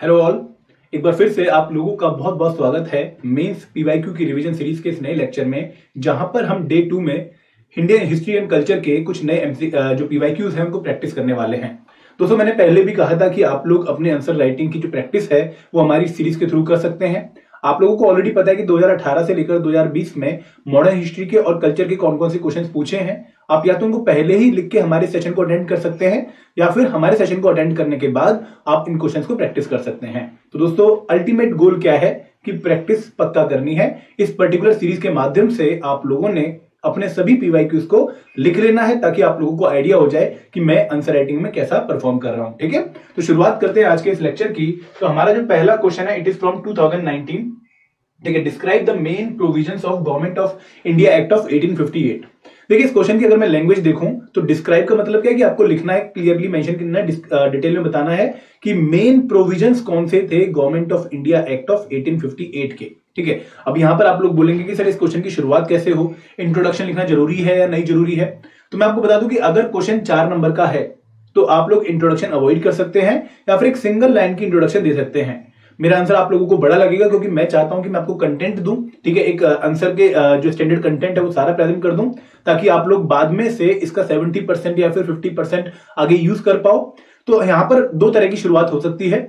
Hello all. एक बार फिर से आप लोगों का बहुत बहुत स्वागत है मेंस पीवाईक्यू की रिवीजन सीरीज के इस नए लेक्चर में, जहां पर हम डे 2 में इंडियन हिस्ट्री एंड कल्चर के कुछ नए जो पीवाईक्यूज हैं उनको प्रैक्टिस करने वाले हैं। दोस्तों, मैंने पहले भी कहा था कि आप लोग अपने आंसर राइटिंग की जो प्रैक्टिस है वो हमारी सीरीज के थ्रू कर सकते हैं। आप लोगों को ऑलरेडी पता है कि 2018 से लेकर 2020 में मॉडर्न हिस्ट्री के और कल्चर के कौन कौन से क्वेश्चंस पूछे हैं। आप या तो उनको पहले ही लिख के हमारे सेशन को अटेंड कर सकते हैं, या फिर हमारे सेशन को अटेंड करने के बाद आप इन क्वेश्चंस को प्रैक्टिस कर सकते हैं। तो दोस्तों, अल्टीमेट गोल क्या है कि प्रैक्टिस पक्का करनी है। इस पर्टिकुलर सीरीज के माध्यम से आप लोगों ने अपने सभी पीवाईक्यूज को लिख लेना है, ताकि आप लोगों को आइडिया हो जाए कि मैं आंसर राइटिंग में कैसा परफॉर्म कर रहा हूं। ठीक है, तो शुरुआत करते हैं आज के इस लेक्चर की। तो हमारा जो पहला क्वेश्चन है, इट इज फ्रॉम 2019। ठीक है, describe the main provisions of government of India act of 1858। देखिए, इस क्वेश्चन की अगर मैं लैंग्वेज देखूं तो डिस्क्राइब का मतलब क्या है कि आपको लिखना है, क्लियरली मेंशन करना है, डिटेल में बताना है कि मेन प्रोविजंस कौन से थे government of India act of 1858 के। ठीक है, अब यहां पर आप लोग बोलेंगे कि सर इस क्वेश्चन की शुरुआत कैसे हो, इंट्रोडक्शन लिखना जरूरी है या नहीं जरूरी है। तो मैं आपको बता दूं कि अगर क्वेश्चन 4 नंबर का है तो आप लोग इंट्रोडक्शन अवॉइड कर सकते हैं, या फिर एक सिंगल लाइन की इंट्रोडक्शन दे सकते हैं। मेरा आंसर आप लोगों को बड़ा लगेगा, क्योंकि मैं चाहता हूं कि मैं आपको कंटेंट दूं। ठीक है, एक आंसर के जो स्टैंडर्ड कंटेंट है वो सारा प्रेजेंट कर दूं, ताकि आप लोग बाद में से इसका 70% या फिर 50% आगे यूज कर पाओ। तो यहां पर दो तरह की शुरुआत हो सकती है।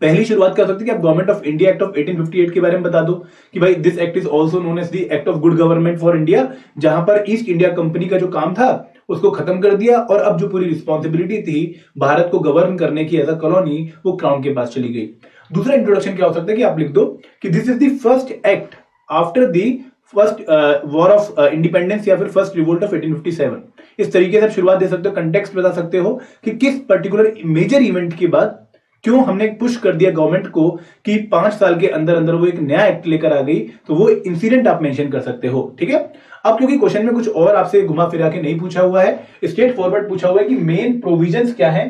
पहली शुरुआत क्या हो सकती है कि आप government of India act of 1858 के बारे में बता दो कि भाई this act is also known as the act of good government for India, जहां पर ईस्ट इंडिया कंपनी का जो काम था उसको खत्म कर दिया, और अब जो पूरी रिस्पॉन्सिबिलिटी थी भारत को गवर्न करने की एज अ कॉलोनी, वो क्राउन के पास चली गई। दूसरा इंट्रोडक्शन क्या हो सकता है कि आप लिख दो कि this is the first act after the first war of independence, या फिर फर्स्ट रिवोल्ट ऑफ 1857। इस तरीके से आप शुरुआत दे सकते हो, कंटेक्स्ट बता सकते हो कि किस पर्टिकुलर मेजर इवेंट के बाद क्यों हमने पुश कर दिया गवर्नमेंट को कि 5 साल के अंदर अंदर वो एक नया एक्ट लेकर आ गई। तो वो इंसिडेंट आप मेंशन कर सकते हो। ठीक है, अब क्योंकि क्वेश्चन में कुछ और आपसे घुमा फिरा के नहीं पूछा हुआ है, स्ट्रेट फॉरवर्ड पूछा हुआ है कि मेन प्रोविजंस क्या है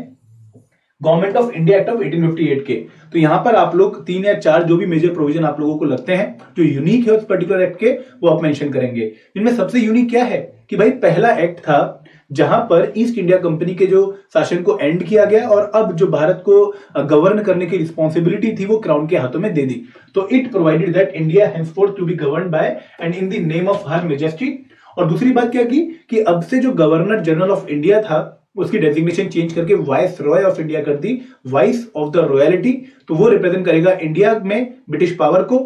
government of India act of 1858 के, तो यहां पर आप लोग 3 या 4 जो भी मेजर प्रोविजन आप लोगों को लगते हैं जो यूनिक है उस पर्टिकुलर एक्ट के, वो आप मेंशन करेंगे। इनमें सबसे यूनिक क्या है कि भाई पहला एक्ट था जहां पर ईस्ट इंडिया कंपनी के जो शासन को एंड किया गया, और अब जो भारत को गवर्न करने की रिस्पॉन्सिबिलिटी थी वो क्राउन के हाथों में दे दी। तो it provided that India henceforth to be governed by and in the name of her majesty. और दूसरी बात क्या की कि अब से जो गवर्नर जनरल ऑफ इंडिया था उसकी डेजिग्नेशन चेंज करके वाइस रॉय ऑफ इंडिया कर दी, वाइस ऑफ द रॉयलिटी। तो वो रिप्रेजेंट करेगा इंडिया में ब्रिटिश पावर को।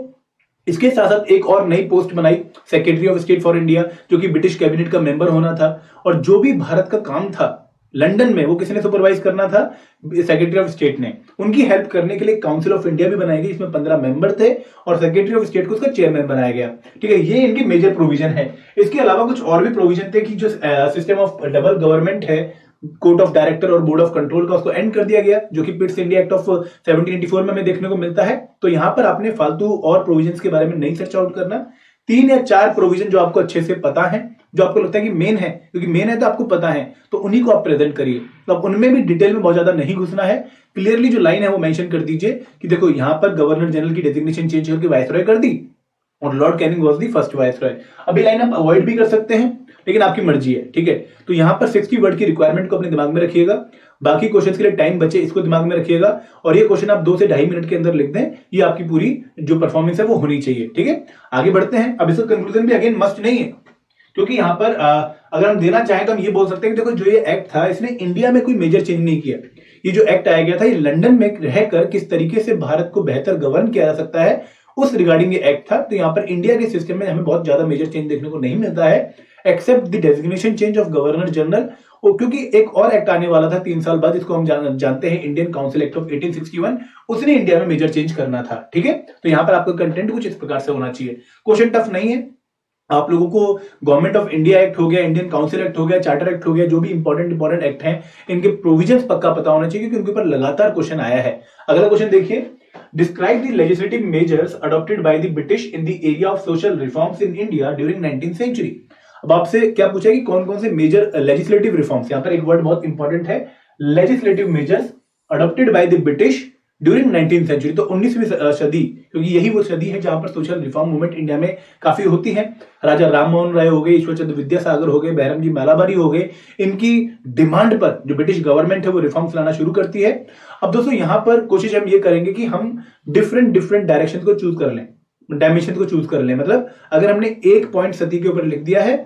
इसके साथ साथ एक और नई पोस्ट बनाई, secretary of state for India, जो कि ब्रिटिश कैबिनेट का मेंबर होना था, और जो भी भारत का काम था लंदन में वो किसने सुपरवाइज करना था, सेक्रेटरी ऑफ स्टेट ने। उनकी हेल्प करने के लिए काउंसिल ऑफ इंडिया भी बनाई गई, इसमें 15 मेंबर थे, और सेक्रेटरी ऑफ स्टेट को उसका चेयरमैन बनाया गया। ठीक है, ये इनकी मेजर प्रोविजन है। इसके अलावा कुछ और भी प्रोविजन थे कि जो सिस्टम ऑफ डबल गवर्नमेंट है, कोर्ट ऑफ डायरेक्टर और बोर्ड ऑफ कंट्रोल का, उसको एंड कर दिया गया, जो कि पिट्स इंडिया एक्ट ऑफ 1784 में हमें देखने को मिलता है। तो यहां पर आपने फालतू और प्रोविजंस के बारे में नहीं सर्च आउट करना। 3 या 4 प्रोविजन जो आपको अच्छे से पता है, जो आपको लगता है कि मेन है, क्योंकि मेन है तो आपको पता है, तो उन्हीं को आप प्रेजेंट करिए। तो अब उनमें भी डिटेल में बहुत ज्यादा नहीं घुसना है, क्लियरली जो लाइन है वो मेंशन कर दीजिए कि देखो यहां पर गवर्नर जनरल की डेजिग्नेशन चेंज करके वाइसरॉय कर दी, और Lord Canning was the first viceroy. अब ये लाइन आप अवॉइड भी कर सकते हैं, लेकिन आपकी मर्जी है। ठीक है, तो यहां पर 60 वर्ड की रिक्वायरमेंट को अपने दिमाग में रखिएगा। बाकी क्वेश्चंस के लिए टाइम बचे, इसको दिमाग में रखिएगा, और ये क्वेश्चन आप 2 से 2.5 मिनट के अंदर लिख दें। ये आपकी पूरी जो परफॉर्मेंस है वो होनी चाहिए। ठीक है, आगे बढ़ते हैं। अब इसका कंक्लूजन भी अगेन मस्ट नहीं है, क्योंकि यहां पर अगर हम देना चाहें तो हम ये बोल सकते हैं कि देखो जो ये एक्ट था इसने इंडिया में कोई मेजर चेंज नहीं किया। ये जो एक्ट आया गया था ये लंदन में रहकर किस तरीके से भारत को बेहतर गवर्न किया जा सकता है उस रिगार्डिंग ये एक्ट था। तो यहां पर इंडिया के सिस्टम में हमें बहुत ज्यादा मेजर चेंज देखने को नहीं मिलता है, except the designation change of governor general. और क्योंकि एक और एक्ट आने वाला था 3 साल बाद, इसको हम जानते हैं इंडियन काउंसिल एक्ट ऑफ 1861, उसने इंडिया में मेजर चेंज करना था। ठीक है, तो यहां पर आपका कंटेंट कुछ इस प्रकार से होना चाहिए। क्वेश्चन टफ नहीं है, आप लोगों को गवर्नमेंट ऑफ इंडिया एक्ट हो गया, इंडियन काउंसिल एक्ट हो गया, चार्टर एक्ट हो गया, जो भी इंपॉर्टेंट एक्ट हैं इनके प्रोविजंस पक्का पता होना चाहिए, क्योंकि उनके ऊपर लगातार क्वेश्चन आया है। अगला क्वेश्चन देखिए, describe the legislative measures adopted by the British in the area of social reforms in India during 19th century. अब आपसे क्या पूछा है कि कौन कौन से मेजर लेजिस्लेटिव रिफॉर्म्स, यहां पर एक वर्ड बहुत इंपॉर्टेंट है, legislative measures adopted by the British during 19th century, तो 19वीं सदी, क्योंकि यही वो सदी है जहां पर सोशल रिफॉर्म मूवमेंट इंडिया में काफी होती है। राजा राम मोहन राय हो गए, ईश्वर चंद्र विद्यासागर हो गए, बैरम जी मालाबारी हो गए, इनकी डिमांड पर जो ब्रिटिश गवर्नमेंट है वो रिफॉर्म्स लाना शुरू करती है। अब दोस्तों यहां पर कोशिश हम ये करेंगे कि हम डिफरेंट डिफरेंट डायरेक्शन को चूज कर लें, डायमेंशन को चूज कर लें। मतलब अगर हमने एक पॉइंट सती के ऊपर लिख दिया है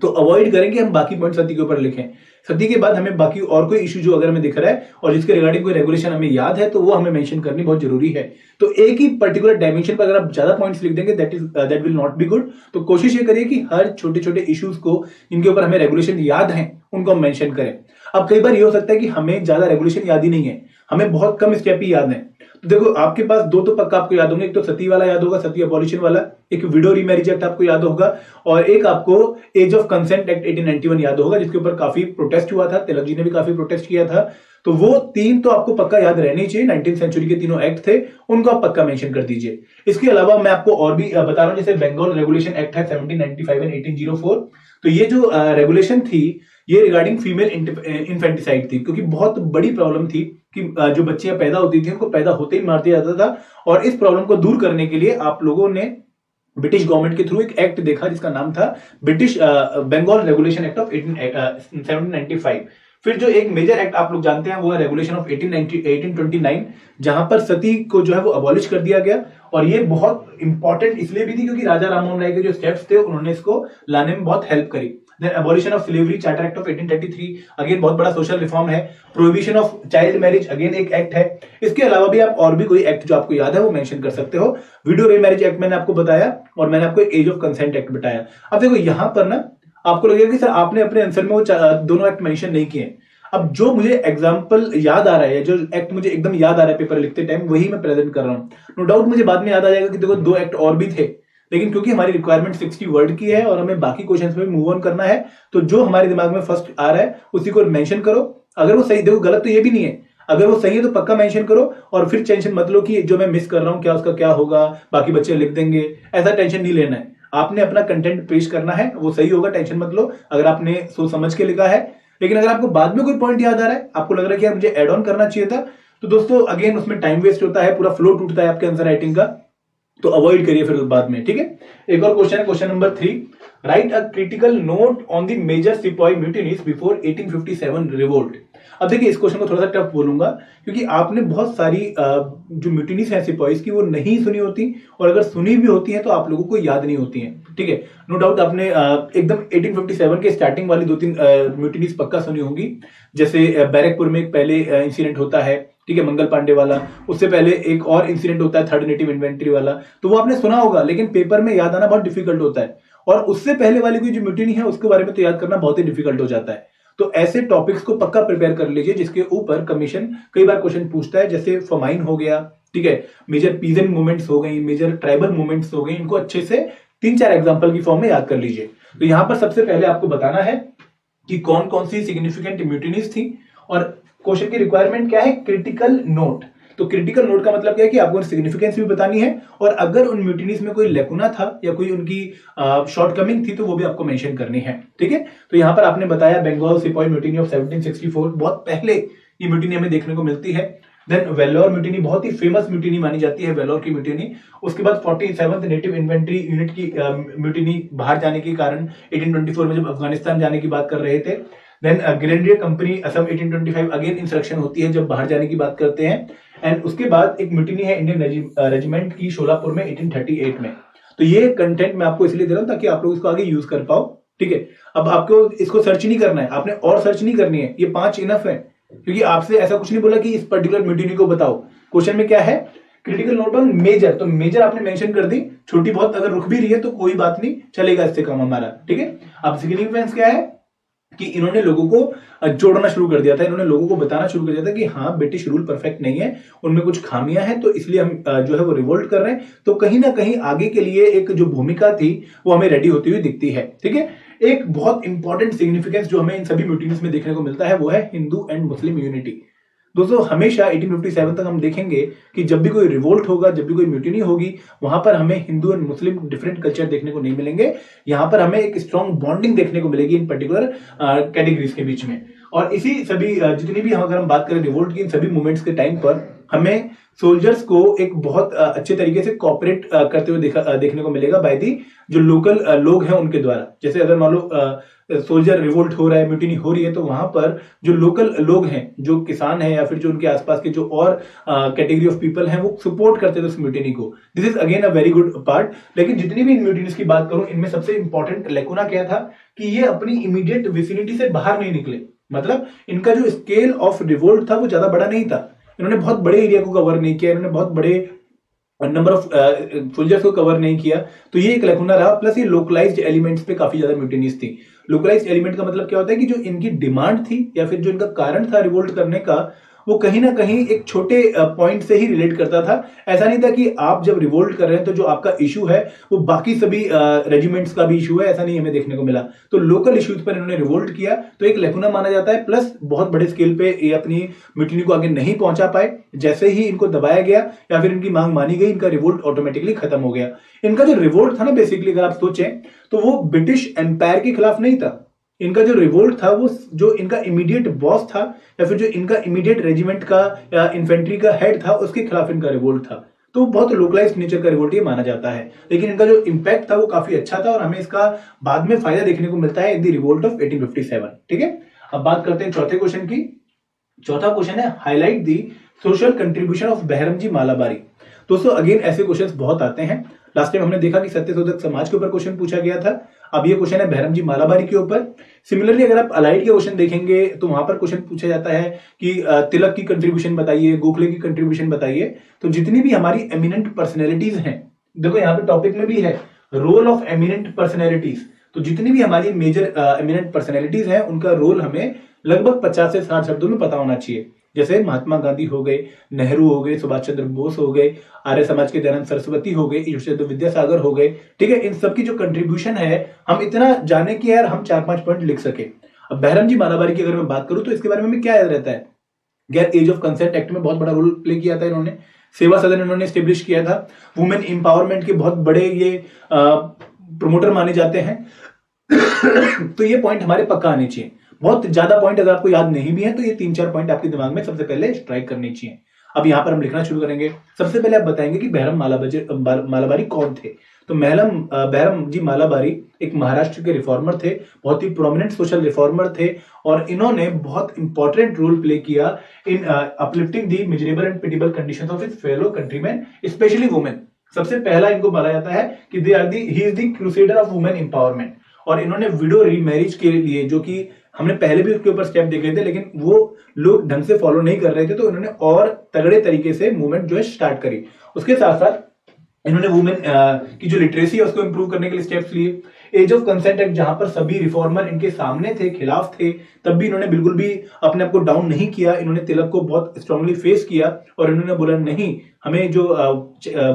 तो अवॉइड करेंगे हम बाकी पॉइंट सती के ऊपर लिखें। सती के बाद हमें बाकी और कोई इशू जो अगर हमें दिख रहा है और जिसके रिगार्डिंग कोई रेगुलेशन हमें याद है तो वो हमें मेंशन करनी बहुत जरूरी है। तो एक ही पर्टिकुलर डायमेंशन पर अगर आप ज्यादा पॉइंट्स लिख देंगे that will not be good. तो कोशिश ये करिए कि हर छोटे छोटे इश्यूज को जिनके ऊपर हमें रेगुलेशन याद है उनको हम मेंशन करें। अब कई बार ये हो सकता है कि हमें ज्यादा रेगुलेशन याद ही नहीं है, हमें बहुत कम स्टेप ही याद है। तो देखो आपके पास दो तो पक्का आपको याद होंगे, एक तो सती वाला याद होगा, सती अबॉलिशन वाला, एक विडो रीमैरिज एक्ट आपको याद होगा, और एक आपको एज ऑफ कंसेंट एक्ट 1891 याद होगा जिसके ऊपर काफी प्रोटेस्ट हुआ था, तिलक जी ने भी काफी प्रोटेस्ट किया था। तो वो तीन तो आपको पक्का याद रहनी चाहिए, 19th सेंचुरी के तीनों एक्ट थे, उनको आप पक्का मेंशन कर दीजिए। इसके अलावा मैं आपको और भी बता रहा हूं, जैसे बंगाल रेगुलेशन एक्ट है 1795 एंड 1804। तो ये जो रेगुलेशन थी ये रिगार्डिंग फीमेल इन्फेंटिसाइड थी, क्योंकि बहुत बड़ी प्रॉब्लम थी कि जो बच्चियां पैदा होती थी उनको पैदा होते ही मार दिया जाता था। और इस प्रॉब्लम को दूर करने के लिए आप लोगों ने ब्रिटिश गवर्नमेंट के थ्रू एक एक्ट देखा जिसका नाम था British Bengal regulation act of 1795। फिर जो एक मेजर एक्ट आप लोग जानते हैं वो है रेगुलेशन ऑफ 1829, जहां पर सती को जो है वो अबॉलिश कर दिया गया। और ये बहुत इंपॉर्टेंट इसलिए भी थी क्योंकि राजा राममोहन राय के जो स्टेप्स थे उन्होंने इसको लाने में बहुत हेल्प करी। Then abolition of slavery, charter act of 1833, again बहुत बड़ा सोशल रिफॉर्म है। Prohibition of child marriage, again एक एक्ट है। इसके अलावा भी आप और भी कोई एक्ट जो आपको याद है वो मेंशन कर सकते हो। विडो रीमैरिज एक्ट मैंने आपको बताया, और मैंने आपको एज ऑफ कंसेंट एक्ट बताया। अब देखो यहां पर ना आपको लगेगा कि सर आपने अपने आंसर में वो दोनों एक्ट मेंशन नहीं किए। अब जो मुझे एग्जांपल याद आ रहा है, जो एक्ट मुझे एकदम याद आ रहा है पेपर लिखते टाइम, वही मैं प्रेजेंट कर रहा हूं। नो डाउट मुझे बाद में याद आ जाएगा कि देखो दो एक्ट और भी थे, लेकिन क्योंकि हमारी रिक्वायरमेंट 60 वर्ड की है और हमें बाकी क्वेश्चंस में मूव ऑन करना है, तो जो हमारे दिमाग में फर्स्ट आ रहा है उसी को मेंशन करो। अगर वो सही, देखो गलत तो ये भी नहीं है, अगर वो सही है तो पक्का मेंशन करो, और फिर टेंशन मत लो कि जो मैं मिस कर रहा हूं क्या उसका क्या होगा, बाकी बच्चे लिख देंगे, ऐसा टेंशन नहीं लेना है। आपने अपना कंटेंट पेश करना है, वो सही होगा, टेंशन मत लो अगर आपने सोच समझ के लिखा है। लेकिन अगर आपको बाद में कोई पॉइंट याद आ रहा है, आपको लग रहा है कि यार मुझे एड ऑन करना चाहिए था, तो दोस्तों अगेन उसमें टाइम वेस्ट होता है, पूरा फ्लो टूटता है आपके आंसर राइटिंग का, तो अवॉइड करिए फिर बाद में। ठीक है, एक और क्वेश्चन है, question number 3, write a critical note on the major सिपाही म्यूटिनीज बिफोर 1857 रिवोल्ट। अब देखिए इस क्वेश्चन को थोड़ा सा टफ बोलूंगा क्योंकि आपने बहुत सारी जो म्यूटिनीज है सिपाहीज की वो नहीं सुनी होती, और अगर सुनी भी होती है तो आप लोगों को याद नहीं होती है। ठीक है, नो डाउट आपने एकदम 1857 के स्टार्टिंग वाली 2-3 म्यूटिनीज पक्का सुनी होंगी। जैसे बैरकपुर में एक पहले इंसिडेंट होता है, ठीक है, मंगल पांडे वाला। उससे पहले एक और इंसिडेंट होता है थर्ड नेटिव इन्वेंट्री वाला, तो वो आपने सुना होगा, लेकिन पेपर में याद आना बहुत डिफिकल्ट होता है। और उससे पहले वाली कोई जो म्यूटिनी है उसके बारे में तो याद करना बहुत ही डिफिकल्ट हो जाता है। तो ऐसे टॉपिक्स को पक्का प्रिपेयर कर लीजिए जिसके ऊपर कमीशन कई बार क्वेश्चन पूछता है, जैसे फमाइन हो गया, ठीक है, मेजर पीजेंट मूवमेंट्स हो गई, मेजर ट्राइबल मूवमेंट्स हो गई, इनको अच्छे से 3-4 एग्जांपल की फॉर्म में याद कर लीजिए। तो यहां पर सबसे पहले आपको बताना है कि कौन कौन सी सिग्निफिकेंट म्यूटिनीज थी, और क्वेश्चन की रिक्वायरमेंट क्या है, क्रिटिकल नोट। तो क्रिटिकल नोट का मतलब क्या है कि आपको सिग्निफिकेंस भी बतानी है, और अगर उन म्यूटिनीज में कोई लेकुना था या कोई उनकी शॉर्टकमिंग थी तो वो भी आपको मेंशन करनी है। ठीक है, तो यहां पर आपने बताया बंगाल सिपाही म्यूटिनी ऑफ 1764, बहुत पहले ये म्यूटिनी हमें देखने को मिलती है। देन वेल्लोर म्यूटिनी, बहुत ही फेमस म्यूटिनी मानी जाती है वेल्लोर की म्यूटिनी। उसके बाद 47th नेटिव इन्वेंट्री यूनिट की म्यूटिनी, बाहर जाने के कारण 1824 में जब अफगानिस्तान जाने की बात कर रहे थे। Then grenadier company Assam 1825, again insurrection होती है जब बाहर जाने की बात करते हैं। एंड उसके बाद एक म्यूटिनी है इंडियन रेजिमेंट की शोलापुर में 1838 में। तो ये कंटेंट मैं आपको इसलिए दे रहा हूं ताकि आप लोग इसको आगे यूज कर पाओ। ठीक है, अब आपको इसको सर्च नहीं करना है, आपने और सर्च नहीं करनी है, ये 5 इनफ है, क्योंकि आपसे ऐसा कुछ नहीं बोला कि इस पर्टिकुलर म्यूटिनी को बताओ। क्वेश्चन में क्या है, क्रिटिकल नोट ऑन मेजर, तो मेजर आपने मेंशन कर दी, छोटी बहुत अगर रुक भी रही है तो कोई बात नहीं, चलेगा इससे कम हमारा। ठीक है, अब सिग्निफिकेंस क्या है कि इन्होंने लोगों को जोड़ना शुरू कर दिया था, इन्होंने लोगों को बताना शुरू कर दिया था कि हाँ ब्रिटिश रूल परफेक्ट नहीं है, उनमें कुछ खामियां हैं, तो इसलिए हम जो है वो रिवोल्ट कर रहे हैं। तो कहीं ना कहीं आगे के लिए एक जो भूमिका थी वो हमें रेडी होती हुई दिखती है। ठीक है, एक बहुत इंपॉर्टेंट सिग्निफिकेंस जो हमें इन सभी मीटिंग्स में देखने को मिलता है वो है हिंदू एंड मुस्लिम यूनिटी। दोस्तों हमेशा 1857 तक हम देखेंगे कि जब भी कोई रिवोल्ट होगा, जब भी कोई म्यूटिनी होगी, वहां पर हमें Hindu and Muslim different culture देखने को नहीं मिलेंगे। यहां पर हमें एक स्ट्रॉन्ग बॉन्डिंग देखने को मिलेगी इन पर्टिकुलर कैटेगरीज के बीच में। और इसी सभी जितनी भी अगर हम बात करें रिवोल्ट की, इन सभी मूवमेंट्स के टाइम पर हमें सोल्जर्स को एक बहुत अच्छे तरीके से कॉपरेट करते हुए देखने को मिलेगा बाय दी जो लोकल लोग हैं उनके द्वारा। जैसे अगर मान लो सोल्जर रिवोल्ट हो रहा है, म्यूटिनी हो रही है, तो वहां पर जो लोकल लोग हैं, जो किसान हैं या फिर जो उनके आसपास के जो और कैटेगरी ऑफ पीपल हैं, वो सपोर्ट करते थे उस म्यूटिनी को। This is again a very good part. लेकिन जितनी भी इन म्यूटिनीज की बात करूं, इनमें सबसे इंपॉर्टेंट लेकुना क्या था कि ये अपनी इमीडिएट विसिनिटी से बाहर नहीं निकले। मतलब इनका जो स्केल ऑफ रिवोल्ट था वो ज्यादा बड़ा नहीं था, इन्होंने बहुत बड़े एरिया को कवर नहीं किया, इन्होंने बहुत बड़े नंबर ऑफ सोल्जर्स को कवर नहीं किया, तो ये एक लकुना रहा। प्लस ये लोकलाइज्ड एलिमेंट्स पे काफी ज्यादा म्यूटिनीज थी। लोकलाइज्ड एलिमेंट का मतलब क्या होता है कि जो इनकी डिमांड थी या फिर जो इनका कारण था रिवोल्ट करने का, वो कहीं ना कहीं एक छोटे पॉइंट से ही रिलेट करता था। ऐसा नहीं था कि आप जब रिवोल्ट कर रहे हैं तो जो आपका इशू है वो बाकी सभी रेजिमेंट्स का भी इशू है, ऐसा नहीं हमें देखने को मिला। तो लोकल इश्यूज पर इन्होंने रिवोल्ट किया, तो एक लेकुना माना जाता है। प्लस बहुत बड़े स्केल पे ये अपनी म्यूटिनी को आगे नहीं पहुंचा पाए। जैसे ही इनको दबाया गया या फिर इनकी मांग मानी गई, इनका रिवोल्ट ऑटोमेटिकली खत्म हो गया। इनका जो रिवोल्ट था ना, बेसिकली अगर आप सोचें तो वो ब्रिटिश एम्पायर के खिलाफ नहीं था। इनका जो रिवोल्ट था वो जो इनका इमीडिएट बॉस था या फिर जो इनका इमीडिएट रेजिमेंट का या इन्फेंट्री का हेड था, उसके खिलाफ इनका रिवोल्ट था। तो बहुत लोकलाइज्ड नेचर का रिवोल्ट ये माना जाता है। लेकिन इनका जो इंपैक्ट था वो काफी अच्छा था और हमें इसका बाद में फायदा देखने को मिलता है इन द रिवोल्ट ऑफ 1857। ठीक है, अब बात करते हैं चौथे क्वेश्चन की। चौथा क्वेश्चन है highlight the social contribution of Behramji Malabari. दोस्तों अगेन ऐसे क्वेश्चंस बहुत आते हैं। लास्ट टाइम हमने देखा कि सत्यशोधक समाज के ऊपर क्वेश्चन पूछा गया था, अब ये क्वेश्चन है बहरमजी मालाबारी के ऊपर। सिमिलरली अगर आप अलाइड के क्वेश्चन देखेंगे तो वहां पर क्वेश्चन पूछा जाता है कि तिलक की कंट्रीब्यूशन बताइए, गोखले की कंट्रीब्यूशन बताइए। तो जितनी भी हमारी एमिनेंट पर्सनैलिटीज हैं, देखो यहाँ पे टॉपिक में भी है रोल ऑफ एमिनेंट पर्सनैलिटीज। तो जितनी भी हमारी मेजर एमिनेंट पर्सनैलिटीज हैं उनका रोल हमें लगभग 50 से 60 शब्दों में पता होना चाहिए। जैसे महात्मा गांधी हो गए, नेहरू हो गए, सुभाष चंद्र बोस हो गए, आर्य समाज के दयानंद सरस्वती हो गए, ईश्वर विद्यासागर हो गए। ठीक है, इन सबकी जो कंट्रीब्यूशन है हम इतना जाने कि यार हम 4-5 पॉइंट लिख सके। अब बहरमजी मालाबारी की अगर मैं बात करूं तो इसके बारे में क्या याद रहता है यार, एज ऑफ कंसेंट एक्ट में बहुत बड़ा रोल प्ले किया था इन्होंने, सेवा सदन इन्होंने स्टेब्लिश किया था, वुमेन इंपावरमेंट के बहुत बड़े ये प्रमोटर माने जाते हैं। तो ये पॉइंट हमारे पक्का आने चाहिए। बहुत ज्यादा पॉइंट अगर आपको याद नहीं भी है तो ये 3-4 पॉइंट आपके दिमाग में सबसे पहले स्ट्राइक करनी चाहिए। अब यहां पर हम लिखना शुरू करेंगे। सबसे पहले आप बताएंगे कि बहरम मालाबारी कौन थे। तो बहरम जी मालाबारी एक महाराष्ट्र के रिफॉर्मर थे, बहुत ही प्रोमिनेंट सोशल रिफॉर्मर थे और इन्होंने बहुत इंपॉर्टेंट रोल प्ले किया in uplifting the miserable and pitiable conditions of his fellow countryman, specially women. सबसे पहला इनको माना जाता है कि he is the crusader of women empowerment. और इन्होंने विडो रीमैरिज के लिए, जो कि हमने पहले भी उसके ऊपर स्टेप देखे थे लेकिन वो लोग ढंग से फॉलो नहीं कर रहे थे, तो इन्होंने और तगड़े तरीके से मूवमेंट जो है स्टार्ट करी। उसके साथ साथ इन्होंने वुमेन की जो लिटरेसी है उसको इंप्रूव करने के लिए स्टेप्स लिए। एज ऑफ कंसेंट एक्ट, जहां पर सभी रिफॉर्मर इनके सामने थे, खिलाफ थे, तब भी इन्होंने बिल्कुल भी अपने आप को डाउन नहीं किया। इन्होंने तिलक को बहुत स्ट्रांगली फेस किया और इन्होंने बोला नहीं, हमें जो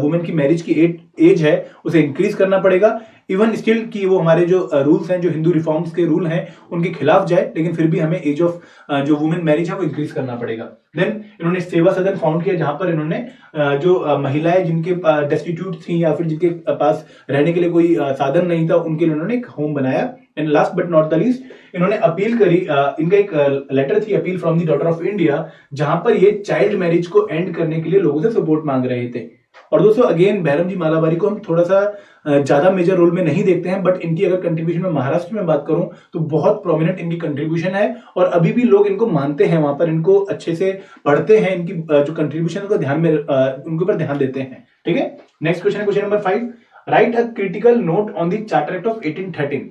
वुमेन की मैरिज की एज है उसे इंक्रीज करना पड़ेगा। इवन स्टिल कि वो हमारे जो रूल्स हैं, जो हिंदू रिफॉर्म्स के रूल हैं, उनके खिलाफ जाए, लेकिन फिर भी हमें एज ऑफ जो वुमेन मैरिज है वो इंक्रीज करना पड़ेगा। देन इन्होंने सेवा सदन फाउंड किया, जहां पर इन्होंने जो महिलाएं जिनके डेस्टिट्यूट थी या फिर जिनके पास रहने के लिए कोई साधन नहीं था, उनके लिए उन्होंने एक होम बनाया। And last but not the least, इन्होंने अपील करी, इनका एक लेटर थी appeal from the daughter of India, जहां पर ये चाइल्ड मैरिज को एंड करने के लिए लोगों से सपोर्ट मांग रहे थे। और दोस्तों अगेन बहरमजी मालाबारी को हम थोड़ा सा ज्यादा मेजर रोल में नहीं देखते हैं, बट इनकी अगर कंट्रीब्यूशन में महाराष्ट्र में बात करूं तो बहुत प्रोमिनेंट इनकी कंट्रीब्यूशन है और अभी भी लोग इनको मानते हैं, वहां पर इनको अच्छे से पढ़ते हैं, इनकी जो कंट्रीब्यूशन को ध्यान में उनके ऊपर ध्यान देते हैं। ठीक है, नेक्स्ट क्वेश्चन है question number 5, right a critical note on the charter act of 1813।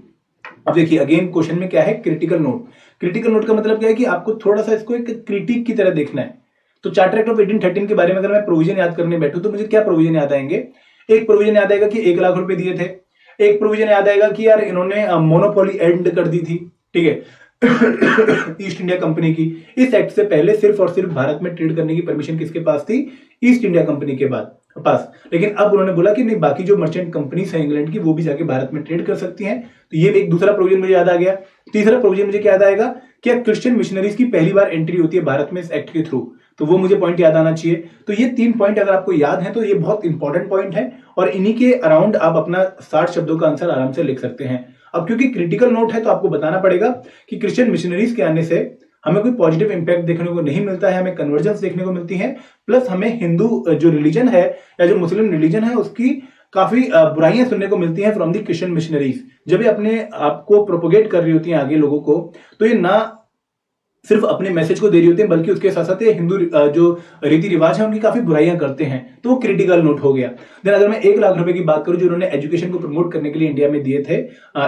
अब देखिए अगेन क्वेश्चन में क्या है, क्रिटिकल नोट। क्रिटिकल नोट का मतलब क्या है कि आपको थोड़ा सा इसको एक क्रिटिक की तरह देखना है। तो चार्टर एक्ट ऑफ 1813 के बारे में अगर मैं प्रोविजन याद करने बैठूं तो मुझे क्या प्रोविजन याद आएंगे? एक प्रोविजन याद आएगा कि 1 लाख रुपए दिए थे। एक प्रोविजन याद आएगा कि यार इन्होंने मोनोपोली एंड कर दी थी, ठीक है, ईस्ट इंडिया कंपनी की। इस एक्ट से पहले सिर्फ और सिर्फ भारत में ट्रेड करने की परमिशन किसके पास थी? ईस्ट इंडिया कंपनी के पास। लेकिन अब उन्होंने बोला कि नहीं, बाकी जो मर्चेंट कंपनीज हैं इंग्लैंड की, वो भी जाके भारत में ट्रेड कर सकती हैं। तो ये एक दूसरा प्रोविजन मुझे याद आ गया। तीसरा प्रोविजन मुझे क्या याद आएगा? क्या क्रिश्चियन मिशनरीज की पहली बार एंट्री होती है भारत में इस एक्ट के थ्रू, तो वो मुझे पॉइंट याद आना चाहिए। तो ये 3 पॉइंट अगर आपको याद है तो ये बहुत इंपॉर्टेंट पॉइंट है और इन्हीं के अराउंड आप अपना 60 शब्दों का आंसर आराम से लिख सकते हैं। अब क्योंकि क्रिटिकल नोट है तो आपको बताना पड़ेगा कि क्रिश्चियन मिशनरीज के आने से हमें कोई पॉजिटिव इंपैक्ट देखने को नहीं मिलता है, हमें कन्वर्जेंस देखने को मिलती है, प्लस हमें हिंदू जो रिलीजन है या जो मुस्लिम रिलीजन है उसकी काफी बुराइयां सुनने को मिलती हैं फ्रॉम दी क्रिश्चियन मिशनरीज। जब ये अपने आप को प्रोपोगेट कर रही होती हैं आगे लोगों को, तो ये ना सिर्फ अपने मैसेज को दे रही होती है बल्कि उसके साथ साथ ये हिंदू जो रीति रिवाज है उनकी काफी बुराइयां करते हैं, तो वो क्रिटिकल नोट हो गया। देन अगर मैं 1 लाख रुपए की बात करूं जो उन्होंने एजुकेशन को प्रमोट करने के लिए इंडिया में दिए थे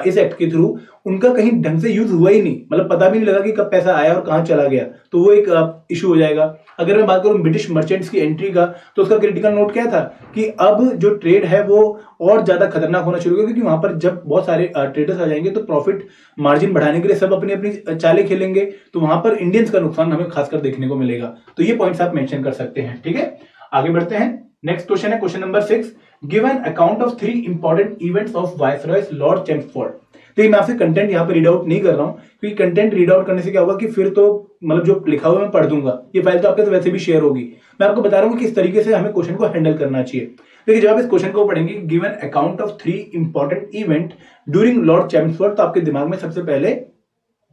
इस एक्ट के थ्रू, उनका कहीं ढंग से यूज हुआ ही नहीं, मतलब पता भी नहीं लगा कि कब पैसा आया और कहां चला गया, तो वो एक इशू हो जाएगा। अगर मैं बात करूं ब्रिटिश मर्चेंट्स की एंट्री का, तो उसका क्रिटिकल नोट क्या था कि अब जो ट्रेड है वो और ज्यादा खतरनाक होना शुरू हो गया, क्योंकि वहां पर जब बहुत सारे ट्रेडर्स आ जाएंगे तो प्रॉफिट मार्जिन बढ़ाने के लिए सब अपनी अपनी चालें खेलेंगे, तो वहां पर इंडियंस का नुकसान हमें खासकर देखने को मिलेगा। तो ये पॉइंट्स आप मेंशन कर सकते हैं। ठीक है, आगे बढ़ते हैं। नेक्स्ट क्वेश्चन है question number 6, give an account of 3 important events of viceroy Lord Chelmsford. देखिए मैं आपसे कंटेंट यहाँ पे रीड आउट नहीं कर रहा हूं, क्योंकि कंटेंट रीड आउट करने से क्या होगा कि फिर तो मतलब जो लिखा हुआ मैं पढ़ दूंगा, ये फाइल तो आपके साथ वैसे भी शेयर होगी। मैं आपको बता रहा हूँ कि किस तरीके से हमें क्वेश्चन को हैंडल करना चाहिए। देखिए जब आप इस क्वेश्चन को पढ़ेंगे, given account of 3 important event during Lord Chelmsford, तो आपके दिमाग में सबसे पहले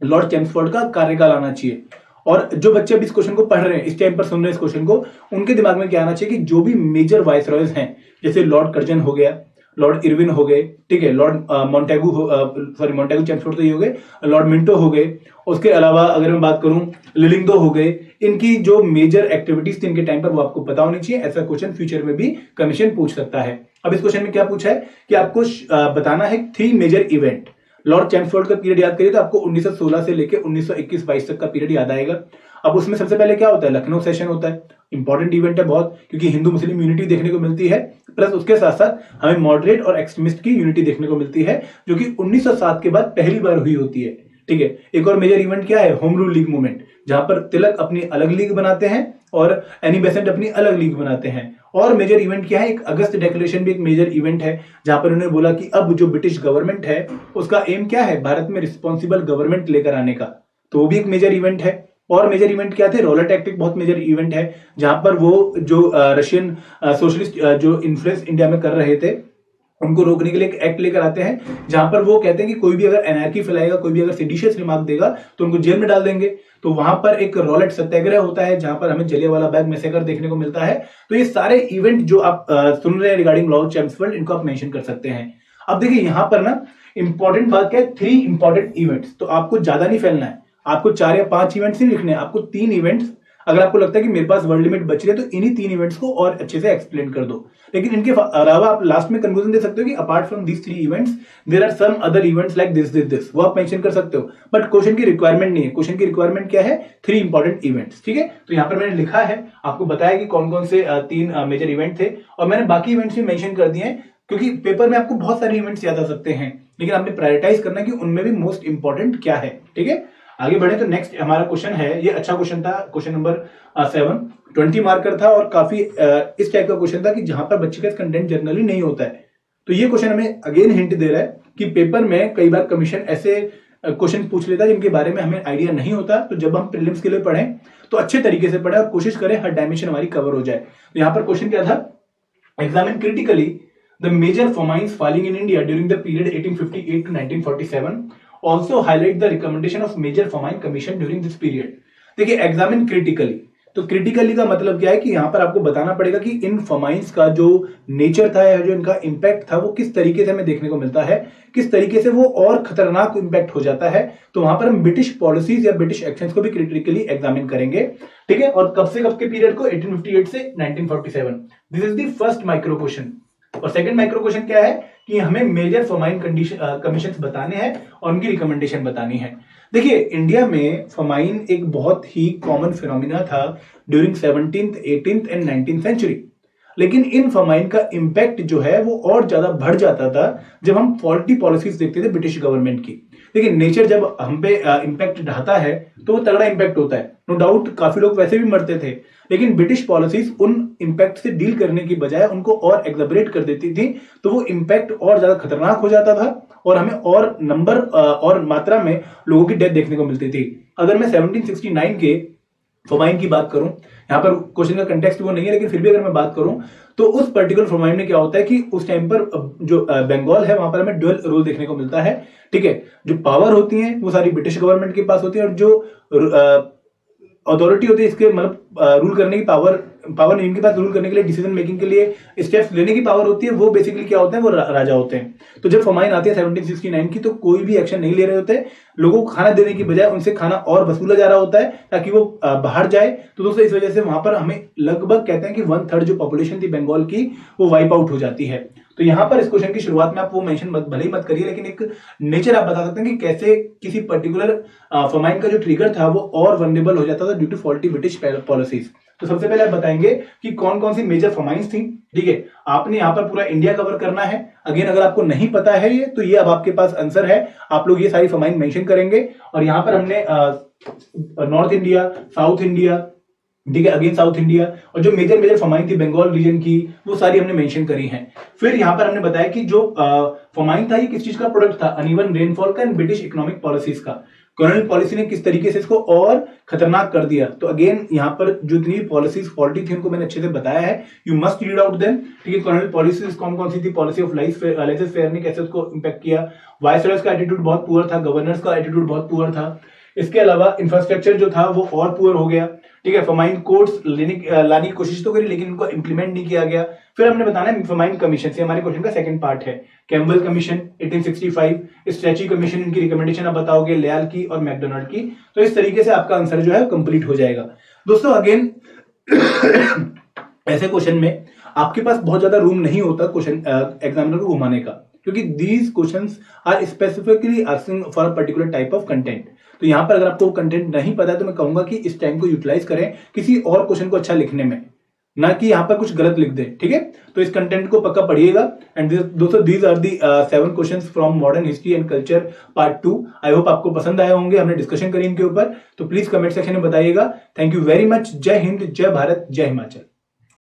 लॉर्ड चेम्सफोर्ड का कार्यकाल आना चाहिए। और जो बच्चे अभी इस क्वेश्चन को पढ़ रहे हैं, इस टाइम पर सुन रहे हैं इस क्वेश्चन को, उनके दिमाग में क्या आना चाहिए कि जो भी मेजर वाइसरॉयज हैं, जैसे लॉर्ड कर्जन हो गया, लॉर्ड इरविन हो गए, ठीक है, लॉर्ड मोंटेगू चेम्सफोर्ड तो ये हो गए, लॉर्ड मिंटो हो गए, उसके अलावा अगर मैं बात करूं लिलिंगडो हो गए, इनकी जो मेजर एक्टिविटीज थी इनके टाइम पर वो आपको पता होनी चाहिए। ऐसा क्वेश्चन फ्यूचर में भी कमीशन पूछ सकता है। अब इस क्वेश्चन में क्या पूछा है कि आपको बताना है 3 मेजर इवेंट। लॉर्ड चेम्सफोर्ड का पीरियड याद करिए तो आपको 1916 से लेकर 1921-22 तक का पीरियड याद आएगा। अब उसमें सबसे पहले क्या होता है, लखनऊ सेशन होता है, इंपॉर्टेंट इवेंट है बहुत, क्योंकि हिंदू मुस्लिम यूनिटी देखने को मिलती है, प्लस उसके साथ साथ हमें मॉडरेट और एक्सट्रीमिस्ट की यूनिटी देखने को मिलती है, जो कि 1907 के बाद पहली बार हुई होती है। ठीक है, एक और मेजर इवेंट क्या है, होम रूल लीग मूवमेंट, जहां पर तिलक अपनी अलग लीग बनाते हैं और एनी बेसेंट अपनी अलग लीग बनाते हैं। और मेजर इवेंट क्या है, एक अगस्त डिक्लेरेशन भी एक मेजर इवेंट है, जहां पर उन्होंने बोला कि अब जो ब्रिटिश गवर्नमेंट है उसका एम क्या है, भारत में रिस्पॉन्सिबल गवर्नमेंट लेकर आने का, तो वो भी एक मेजर इवेंट है। और मेजर इवेंट क्या थे, रोलर टैक्टिक बहुत मेजर इवेंट है, जहां पर वो जो रशियन सोशलिस्ट जो इन्फ्लुएंस इंडिया में कर रहे थे उनको रोकने के लिए एक एक्ट लेकर आते हैं, जहां पर वो कहते हैं कि कोई भी अगर एनार्की फैलाएगा, कोई भी अगर सेडिशियस रिमार्क देगा तो उनको जेल में डाल देंगे। तो वहां पर एक रॉलेट सत्याग्रह होता है, जहां पर हमें जलियांवाला बाग मैसेकर देखने को मिलता है। तो ये सारे इवेंट जो आप सुन रहे हैं रिगार्डिंग लॉर्ड चेम्सफोर्ड, इनको आप मेंशन कर सकते हैं। अब देखिए यहां पर ना इंपॉर्टेंट बात क्या है, 3 इंपॉर्टेंट इवेंट्स, तो आपको ज्यादा नहीं फैलना है, आपको 4 या 5 इवेंट्स ही लिखने हैं, आपको 3 इवेंट्स। अगर आपको लगता है कि मेरे पास वर्ल्ड लिमिट बच रही है तो इन्हीं 3 इवेंट्स को और अच्छे से एक्सप्लेन कर दो। लेकिन इनके अलावा आप लास्ट में कंक्लूजन दे सकते हो कि apart from these 3 events there are some other events like this, वो आप मेंशन कर सकते हो, बट क्वेश्चन की रिक्वायरमेंट नहीं है। क्वेश्चन की रिक्वायरमेंट क्या है, 3 इंपॉर्टेंट इवेंट्स। ठीक है, तो यहां पर मैंने लिखा है, आपको बताया कि कौन कौन से 3 मेजर इवेंट थे, और मैंने बाकी इवेंट्स भी मेंशन कर दिए हैं, क्योंकि पेपर में आपको बहुत सारे इवेंट्स याद आ सकते हैं, लेकिन आपने प्रायोरिटाइज करना है कि उनमें भी मोस्ट इंपॉर्टेंट क्या है। ठीक है, आगे बढ़े तो नेक्स्ट हमारा क्वेश्चन है, ये अच्छा क्वेश्चन था, क्वेश्चन नंबर 7, 20 मार्कर था और काफी इस टाइप का क्वेश्चन था कि जहां पर बच्चे का कंटेंट जनरली नहीं होता है। तो ये क्वेश्चन हमें अगेन हिंट दे रहा है कि पेपर में कई बार कमीशन ऐसे क्वेश्चन पूछ लेता है जिनके बारे में हमें आइडिया नहीं होता। तो जब हम प्रीलिम्स के लिए पढ़ें तो अच्छे तरीके से पढ़ें और कोशिश करें हर डायमेंशन हमारी कवर हो जाए। तो यहाँ पर क्वेश्चन क्या था, examine critically the major famines falling in India during the period 1858 to 1947, also highlight the recommendation of major famine commission during this period। देखिए एग्जामिन क्रिटिकली, तो क्रिटिकली का मतलब क्या है कि यहां पर आपको बताना पड़ेगा कि इन फमाइंस का जो नेचर था या जो इनका इंपैक्ट था वो किस तरीके से हमें देखने को मिलता है, किस तरीके से वो और खतरनाक इंपैक्ट हो जाता है। तो वहां पर हम ब्रिटिश पॉलिसीज या ब्रिटिश एक्शंस को भी क्रिटिकली एग्जामिन करेंगे। ठीक है, और कब से कब के पीरियड को, 1858 से 1947। This is the first micro question. और सेकंड माइक्रो क्वेश्चन क्या है कि हमें मेजर फमाइन कमीशंस बताने हैं और उनकी रिकमेंडेशन बतानी है। देखिए इंडिया में फमाइन एक बहुत ही कॉमन फिनोमिना था during 17th, 18th and 19th century, लेकिन इन फमाइन का इंपैक्ट जो है वो और ज्यादा बढ़ जाता था जब हम फॉल्टी पॉलिसीज देखते थे ब्रिटिश गवर्नमेंट की। लेकिन नेचर जब हम पे इंपैक्ट ढाता है तो वो तगड़ा इंपैक्ट होता है, नो डाउट काफी लोग वैसे भी मरते थे, लेकिन ब्रिटिश पॉलिसीज उन इंपैक्ट से डील करने की बजाय उनको और एग्जैबरेट कर देती थी, तो वो इंपैक्ट और ज्यादा खतरनाक हो जाता था और हमें और नंबर और मात्रा में लोगों की डेथ देखने को मिलती थी। अगर मैं 1769 के फमाइन की बात करूं, यहाँ पर क्वेश्चन का कंटेक्स्ट वो नहीं है, लेकिन फिर भी अगर मैं बात करूं तो उस पर्टिकुलर फमाइन में क्या होता है कि उस टाइम पर जो बंगाल है वहां पर हमें ड्यूअल रूल देखने को मिलता है। ठीक है, जो पावर होती है वो सारी ब्रिटिश गवर्नमेंट के पास होती है और जो अथॉरिटी होती है इसके मतलब रूल करने की पावर नहीं, इनके पास रूल करने के लिए, डिसीजन मेकिंग के लिए स्टेप्स लेने की पावर होती है, वो बेसिकली क्या होते हैं, वो राजा होते हैं। तो जब फमाइन आती है 1769 की, तो कोई भी एक्शन नहीं ले रहे होते, लोगों को खाना देने की बजाय उनसे खाना और वसूला जा रहा होता है ताकि वो बाहर जाए। तो दोस्तों इस वजह से वहां पर हमें लगभग कहते हैं कि 1/3 जो पॉपुलेशन थी बंगाल की वो वाइप आउट हो जाती है। तो यहां पर इस क्वेश्चन की शुरुआत में आप वो मेंशन भले ही मत करिए, लेकिन एक नेचर आप बता सकते हैं कि कैसे किसी पर्टिकुलर फमाइन का जो ट्रिगर था वो और वनरेबल हो जाता था due to faulty British policies. तो सबसे पहले आप बताएंगे कि कौन कौन सी मेजर फमाइंस थी। ठीक है, आपने यहाँ पर पूरा इंडिया कवर करना है। अगेन अगर आपको नहीं पता है ये, तो ये अब आपके पास आंसर है, आप लोग ये सारी फमाइन मेंशन करेंगे। और यहाँ पर हमने नॉर्थ इंडिया, साउथ इंडिया, ठीक है, अगेन साउथ इंडिया, और जो मेजर मेजर फमाइन थी बंगाल रीजन की, वो सारी हमने मेंशन करी हैं। फिर यहाँ पर हमने बताया कि जो फमाइन था ये किस चीज का प्रोडक्ट था, अनइवन रेनफॉल का एंड ब्रिटिश इकोनॉमिक पॉलिसीज का। कॉलोनियल पॉलिसी ने किस तरीके से इसको और खतरनाक कर दिया। तो अगेन यहाँ पर जो इतनी पॉलिसीज फॉल्टी थी उनको मैंने अच्छे से बताया है, you must read out them. ठीक है, कॉलोनियल पॉलिसीज कौन कौन सी थी, पॉलिसी ऑफ लाइसेंस फेयर ने कैसे उसको इंपैक्ट किया, वायसरॉयज का एटीट्यूड बहुत पुअर था, गवर्नर्स का एटीट्यूड बहुत पुअर था, इसके अलावा इंफ्रास्ट्रक्चर जो था वो और पुअर हो गया। ठीक है, फमाइन कोड्स लाने की कोशिश तो करी लेकिन उनको इंप्लीमेंट नहीं किया गया। फिर हमने बताना है फमाइन कमीशन, से हमारे क्वेश्चन का सेकंड पार्ट है। कैम्बल कमीशन 1865, स्ट्रेची कमीशन, इनकी रिकमेंडेशन आप बताओगे, लियाल की और मैकडोनाल्ड की। तो इस तरीके से आपका आंसर जो है कंप्लीट हो जाएगा। दोस्तों अगेन ऐसे क्वेश्चन में आपके पास बहुत ज्यादा रूम नहीं होता क्वेश्चन एग्जामिनर को घुमाने का, क्योंकि these questions are specifically asking for a particular type of content. तो यहां पर अगर आपको कंटेंट नहीं पता है तो मैं कहूंगा कि इस टाइम को यूटिलाइज करें किसी और क्वेश्चन को अच्छा लिखने में, ना कि यहां पर कुछ गलत लिख दे। ठीक है, तो इस कंटेंट को पक्का पढ़िएगा। एंड दोस्तों these are the 7 questions from modern history and culture part 2। I hope आपको पसंद आए होंगे, हमने डिस्कशन करी इनके ऊपर, तो प्लीज कमेंट सेक्शन में बताइएगा। Thank you very much. जय हिंद, जय भारत, जय हिमाचल।